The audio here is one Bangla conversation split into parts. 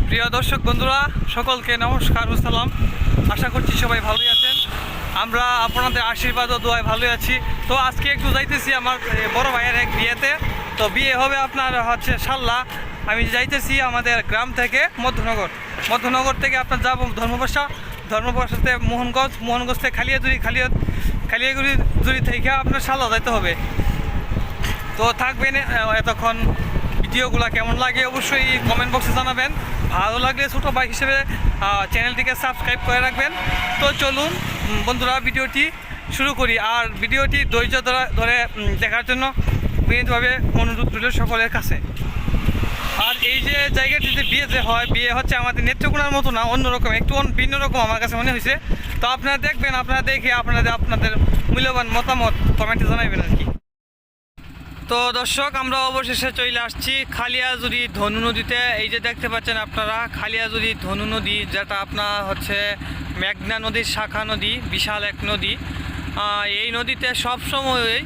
প্রিয় দর্শক বন্ধুরা, সকলকে নমস্কার ও সালাম। আশা করছি সবাই ভালোই আছেন। আমরা আপনাদের আশীর্বাদ ও দোয়ায় ভালোই আছি। তো আজকে একটু যাইতেছি আমার বড় ভাইয়ের এক বিয়েতে। তো বিয়ে হবে আপনার হচ্ছে সাল্লা। আমি যাইতেছি আমাদের গ্রাম থেকে মধ্যনগর থেকে আপনার যাবো ধর্মবাসাতে মোহনগঞ্জ থেকে খালিয়াগুড়ি থেকে আপনার সাল্লা যাইতে হবে। তো থাকবেন এতক্ষণ। ভিডিওগুলো কেমন লাগে অবশ্যই কমেন্ট বক্সে জানাবেন। ভালো লাগলে ছোটো ভাই হিসেবে চ্যানেলটিকে সাবস্ক্রাইব করে রাখবেন। তো চলুন বন্ধুরা, ভিডিওটি শুরু করি। আর ভিডিওটি ধৈর্য ধরে দেখার জন্য বিনীতভাবে অনুরোধ রইল সকলের কাছে। আর এই যে জায়গাটিতে বিয়ে হচ্ছে আমাদের নেত্রকোনার মতো না, অন্যরকম, একটু ভিন্ন রকম আমার কাছে মনে হয়েছে। তো আপনারা দেখবেন, আপনারা দেখে আপনাদের মূল্যবান মতামত কমেন্টে জানাবেন আর কি। তো দর্শক, আমরা অবশেষে চলে আসছি খালিয়াজুড়ি ধনু নদীতে। এই যে দেখতে পাচ্ছেন আপনারা, খালিয়াজুড়ি ধনু নদী, যেটা আপনার হচ্ছে মেঘনা নদীর শাখা নদী, বিশাল এক নদী। এই নদীতে সবসময়ই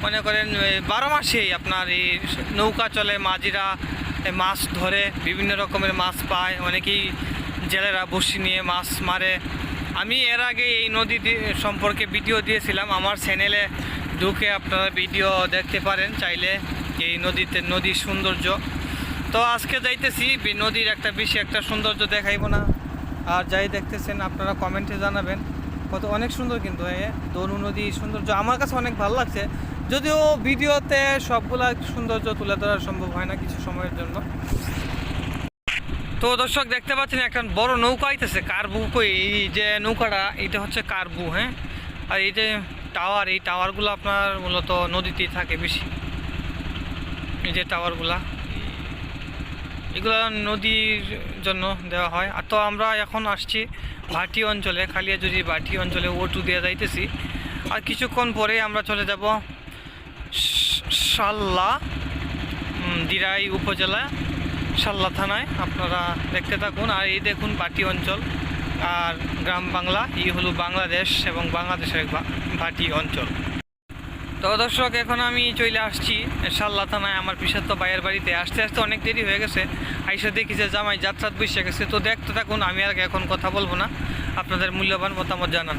মনে করেন 12 মাসেই আপনার এই নৌকা চলে, মাঝিরা মাছ ধরে, বিভিন্ন রকমের মাছ পায়, অনেকেই জেলেরা বসি নিয়ে মাছ মারে। আমি এর আগে এই নদী সম্পর্কে ভিডিও দিয়েছিলাম, আমার চ্যানেলে ঢুকে আপনারা ভিডিও দেখতে পারেন চাইলে। এই নদীর সৌন্দর্য। তো আজকে যাইতেছি নদীর বেশি একটা সৌন্দর্য দেখাইব না। আর যাই দেখতেছেন আপনারা কমেন্টে জানাবেন। অনেক সুন্দর কিন্তু ধনু নদীর সৌন্দর্য আমার কাছে অনেক ভালো লাগছে। যদিও ভিডিওতে সবগুলা সৌন্দর্য তুলে ধরা সম্ভব হয় না কিছু সময়ের জন্য। তো দর্শক দেখতে পাচ্ছেন একটা বড় নৌকা আইতেছে, কারবু। এই যে নৌকাটা, এটা হচ্ছে কারবু। হ্যাঁ, আর এই যে এই টাওয়ারগুলো আপনার মূলত নদীতেই থাকে বেশি। এই যে টাওয়ারগুলা, এগুলো নদীর জন্য দেওয়া হয়। আর তো আমরা এখন আসছি ভাটি অঞ্চলে, খালিয়াজুড়ি ভাটি অঞ্চলে ওটু দিয়ে যাইতেছি। আর কিছুক্ষণ পরে আমরা চলে যাব সাল্লা, দিরাই উপজেলা, সাল্লা থানায়। আপনারা দেখতে থাকুন। আর এই দেখুন ভাটি অঞ্চল আর গ্রাম বাংলা, এই হলো বাংলাদেশ এবং বাংলাদেশের ভাটি অঞ্চল। তো দর্শক, এখন আমি চলে আসছি সাল্লা থানায় আমার পিসাতো ভাইয়ের বাড়িতে। আসতে অনেক দেরি হয়ে গেছে। আইসা দেখি যে জামাই যাত্রাত বসে গেছে। তো দেখতে থাকুন, আমি আর এখন কথা বলবো না, আপনাদের মূল্যবান মতামত জানান।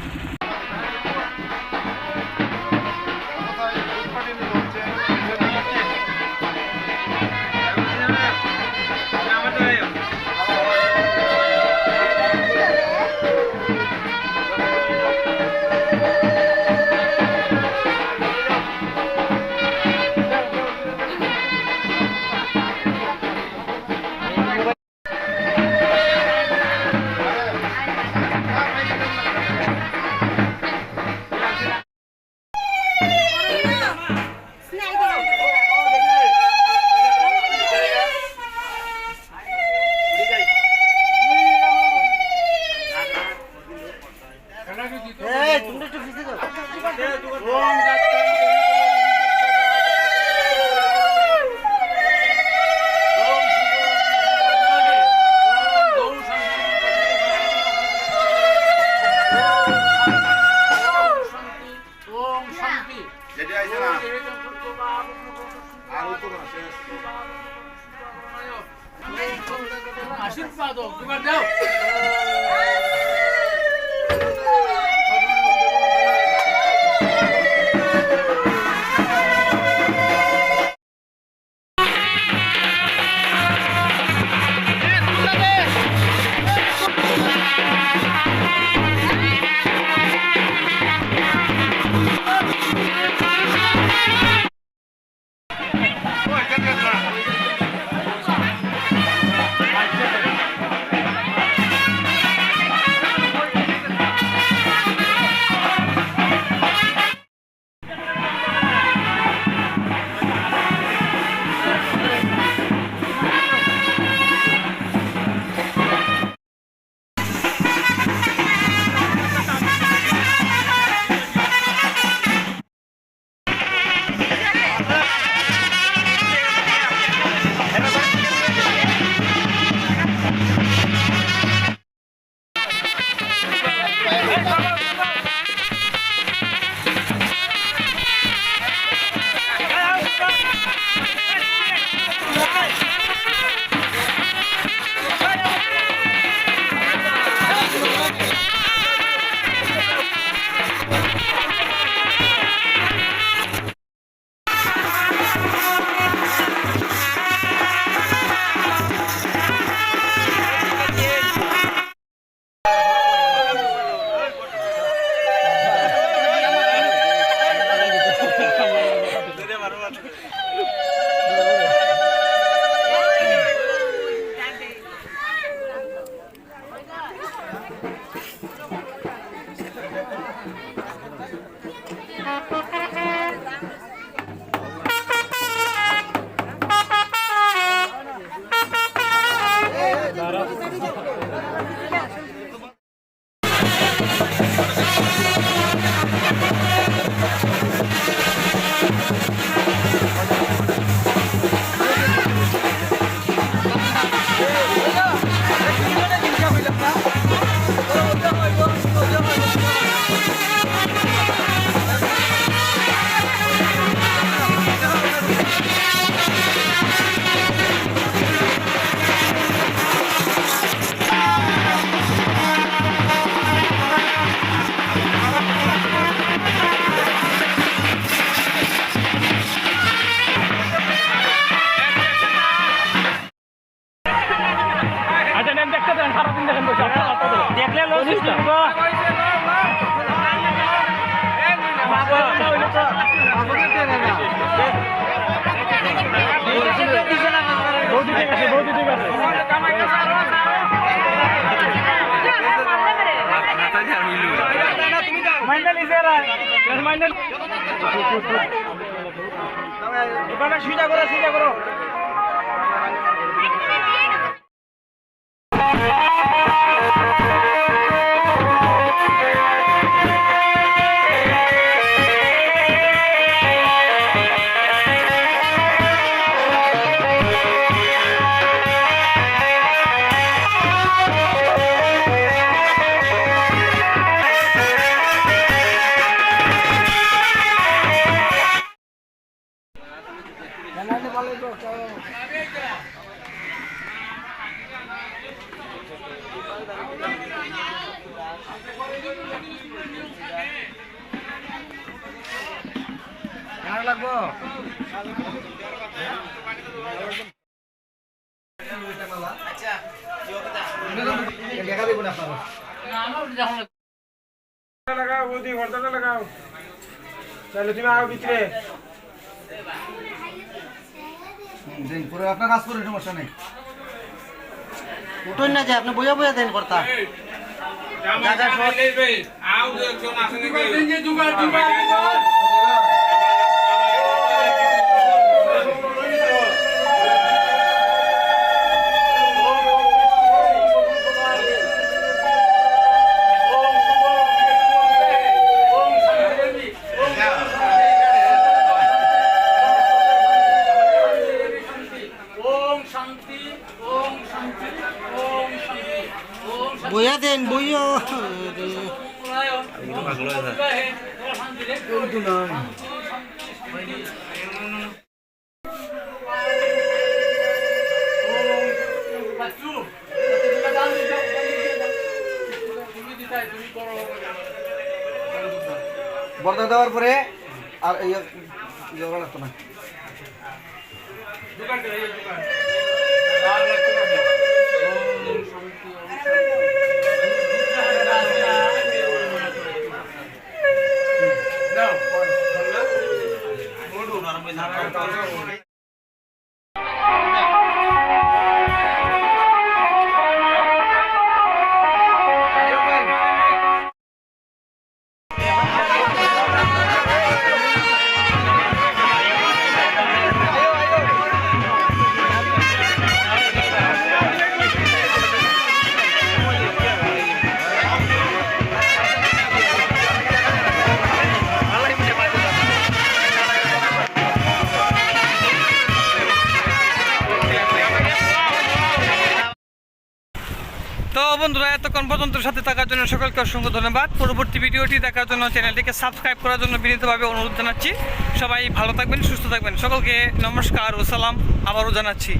আশীর্বাদ দাও। সুবিধা করো লাগবো লাগাও বৌদি ঘরটা লাগাও চলো তুমি আও ভিতরে পুরো আপনার কাজ করে সমস্যা নেই উঠুন না যে আপনি বইয়া বইয়া দেন করতা বইয়া দেন বইয়া বর্দা দেওয়ার পরে আর লাগতো না তো বন্ধুরা এতক্ষণ পর্যন্ত সাথে থাকার জন্য সকলকে অসংখ্য ধন্যবাদ। পরবর্তী ভিডিওটি দেখার জন্য চ্যানেলটিকে সাবস্ক্রাইব করার জন্য বিনীতভাবে অনুরোধ জানাচ্ছি। সবাই ভালো থাকবেন, সুস্থ থাকবেন। সকলকে নমস্কার ও সালাম আবারও জানাচ্ছি।